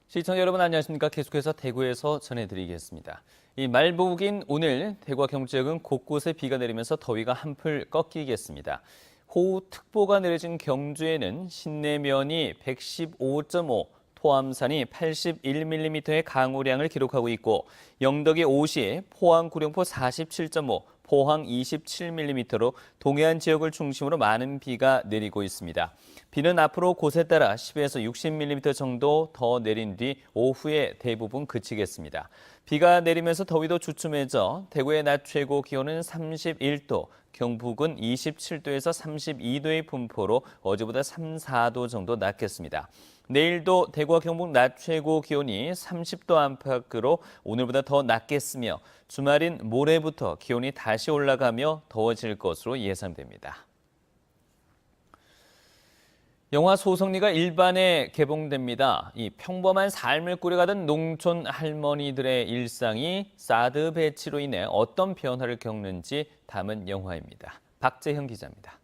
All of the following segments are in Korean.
시청자 여러분 안녕하십니까. 계속해서 대구에서 전해드리겠습니다. 이 말복인 오늘 대구와 경북 지역은 곳곳에 비가 내리면서 더위가 한풀 꺾이겠습니다. 호우특보가 내려진 경주에는 신내면이 115.5, 토암산이 81mm의 강우량을 기록하고 있고 영덕이 50, 포항 구룡포 47.5, 포항 27mm로 동해안 지역을 중심으로 많은 비가 내리고 있습니다. 비는 앞으로 곳에 따라 10에서 60mm 정도 더 내린 뒤 오후에 대부분 그치겠습니다. 비가 내리면서 더위도 주춤해져 대구의 낮 최고 기온은 31도, 경북은 27도에서 32도의 분포로 어제보다 3, 4도 정도 낮겠습니다. 내일도 대구와 경북 낮 최고 기온이 30도 안팎으로 오늘보다 더 낮겠으며 주말인 모레부터 기온이 다시 올라가며 더워질 것으로 예상됩니다. 영화 소성리가 일반에 개봉됩니다. 이 평범한 삶을 꾸려가던 농촌 할머니들의 일상이 사드 배치로 인해 어떤 변화를 겪는지 담은 영화입니다. 박재형 기자입니다.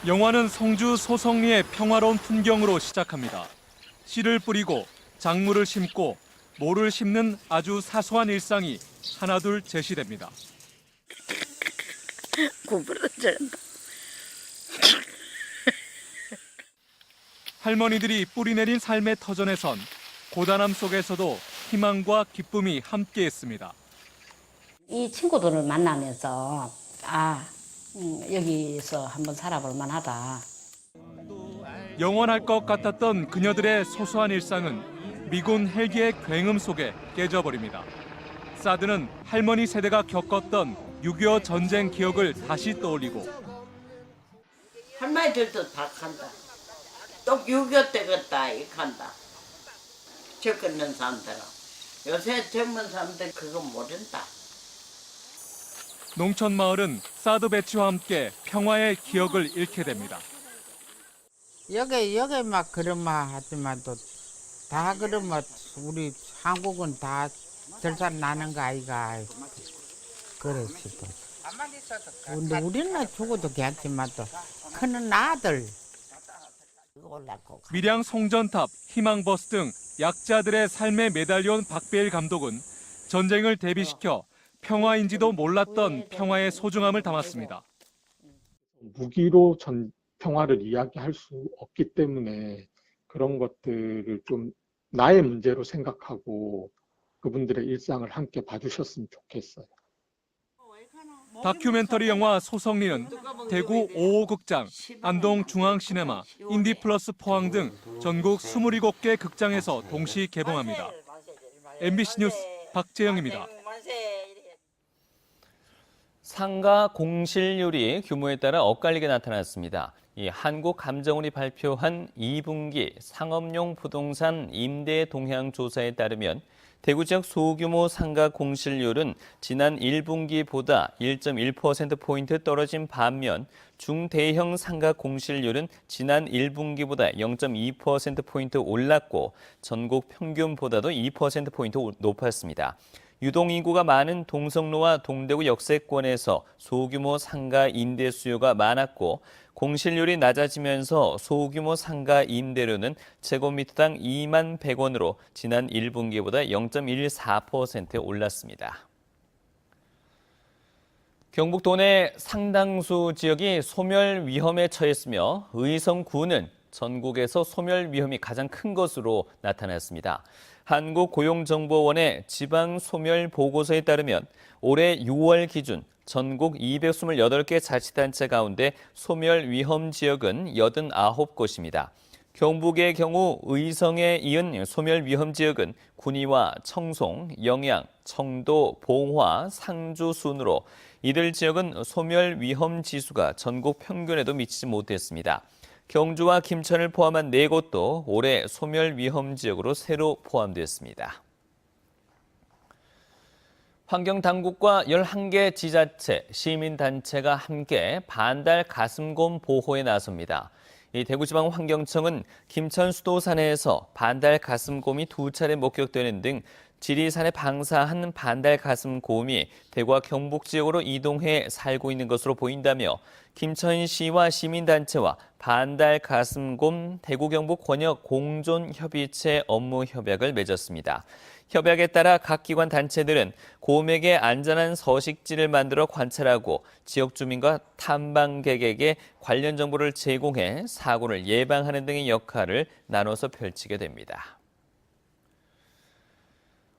영화는 성주 소성리의 평화로운 풍경으로 시작합니다. 씨를 뿌리고 작물을 심고 모를 심는 아주 사소한 일상이 하나둘 제시됩니다. 구부러 저런다. 할머니들이 뿌리내린 삶의 터전에선 고단함 속에서도 희망과 기쁨이 함께했습니다. 이 친구들을 만나면서 여기서 한번 살아볼 만하다. 영원할 것 같았던 그녀들의 소소한 일상은 미군 헬기의 굉음 속에 깨져버립니다. 사드는 할머니 세대가 겪었던 6.25 전쟁 기억을 다시 떠올리고 할머니들도 다 간다. 또 6.25 때 갔다 이 간다. 적었는 사람들은. 요새 젊은 사람들 그거 모른다. 농촌 마을은 사드 배치와 함께 평화의 기억을 잃게 됩니다. 여기 막 그런 말 하지만도 다 그러면 우리 한국은 다 절산 나는 거 아이가 그래 싶어. 근데 우리는 죽어도 괜찮지만도 큰 아들. 밀양 송전탑, 희망버스 등 약자들의 삶에 매달려온 박배일 감독은 전쟁을 대비시켜 평화인지도 몰랐던 평화의 소중함을 담았습니다. 무기로 평화를 이야기할 수 없기 때문에 그런 것들을 좀 나의 문제로 생각하고 그분들의 일상을 함께 봐주셨으면 좋겠어요. 다큐멘터리 영화 소성리는 대구 5호극장, 안동중앙시네마, 인디플러스 포항 등 전국 27개 극장에서 동시 개봉합니다. MBC 뉴스 박재영입니다. 상가 공실률이 규모에 따라 엇갈리게 나타났습니다. 이 한국감정원이 발표한 2분기 상업용 부동산 임대 동향 조사에 따르면 대구 지역 소규모 상가 공실률은 지난 1분기보다 1.1%포인트 떨어진 반면 중대형 상가 공실률은 지난 1분기보다 0.2%포인트 올랐고 전국 평균보다도 2%포인트 높았습니다. 유동인구가 많은 동성로와 동대구 역세권에서 소규모 상가 임대 수요가 많았고 공실률이 낮아지면서 소규모 상가 임대료는 제곱미터당 2만 100원으로 지난 1분기보다 0.14% 올랐습니다. 경북 도내 상당수 지역이 소멸 위험에 처했으며 의성구는 전국에서 소멸 위험이 가장 큰 것으로 나타났습니다. 한국고용정보원의 지방소멸 보고서에 따르면 올해 6월 기준 전국 228개 자치단체 가운데 소멸 위험 지역은 89곳입니다. 경북의 경우 의성에 이은 소멸 위험 지역은 군위와 청송, 영양, 청도, 봉화, 상주 순으로 이들 지역은 소멸 위험 지수가 전국 평균에도 미치지 못했습니다. 경주와 김천을 포함한 4곳도 올해 소멸 위험 지역으로 새로 포함됐습니다. 환경당국과 11개 지자체, 시민단체가 함께 반달 가슴곰 보호에 나섭니다. 이 대구지방환경청은 김천 수도산해에서 반달 가슴곰이 2차례 목격되는 등 지리산에 방사한 반달 가슴곰이 대구와 경북 지역으로 이동해 살고 있는 것으로 보인다며 김천시와 시민단체와 반달 가슴곰 대구 경북 권역 공존협의체 업무 협약을 맺었습니다. 협약에 따라 각 기관 단체들은 곰에게 안전한 서식지를 만들어 관찰하고 지역 주민과 탐방객에게 관련 정보를 제공해 사고를 예방하는 등의 역할을 나눠서 펼치게 됩니다.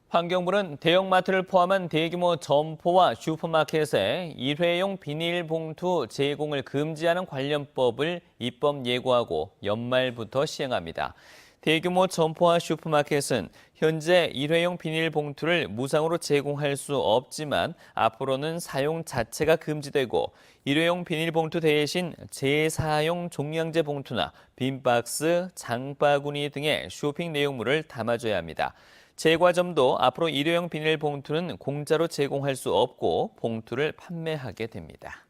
환경부는 대형마트를 포함한 대규모 점포와 슈퍼마켓에 일회용 비닐봉투 제공을 금지하는 관련법을 입법 예고하고 연말부터 시행합니다. 대규모 점포와 슈퍼마켓은 현재 일회용 비닐봉투를 무상으로 제공할 수 없지만 앞으로는 사용 자체가 금지되고 일회용 비닐봉투 대신 재사용 종량제 봉투나 빈박스, 장바구니 등의 쇼핑 내용물을 담아줘야 합니다. 제과점도 앞으로 일회용 비닐봉투는 공짜로 제공할 수 없고 봉투를 판매하게 됩니다.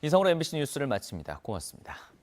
이상으로 MBC 뉴스를 마칩니다. 고맙습니다.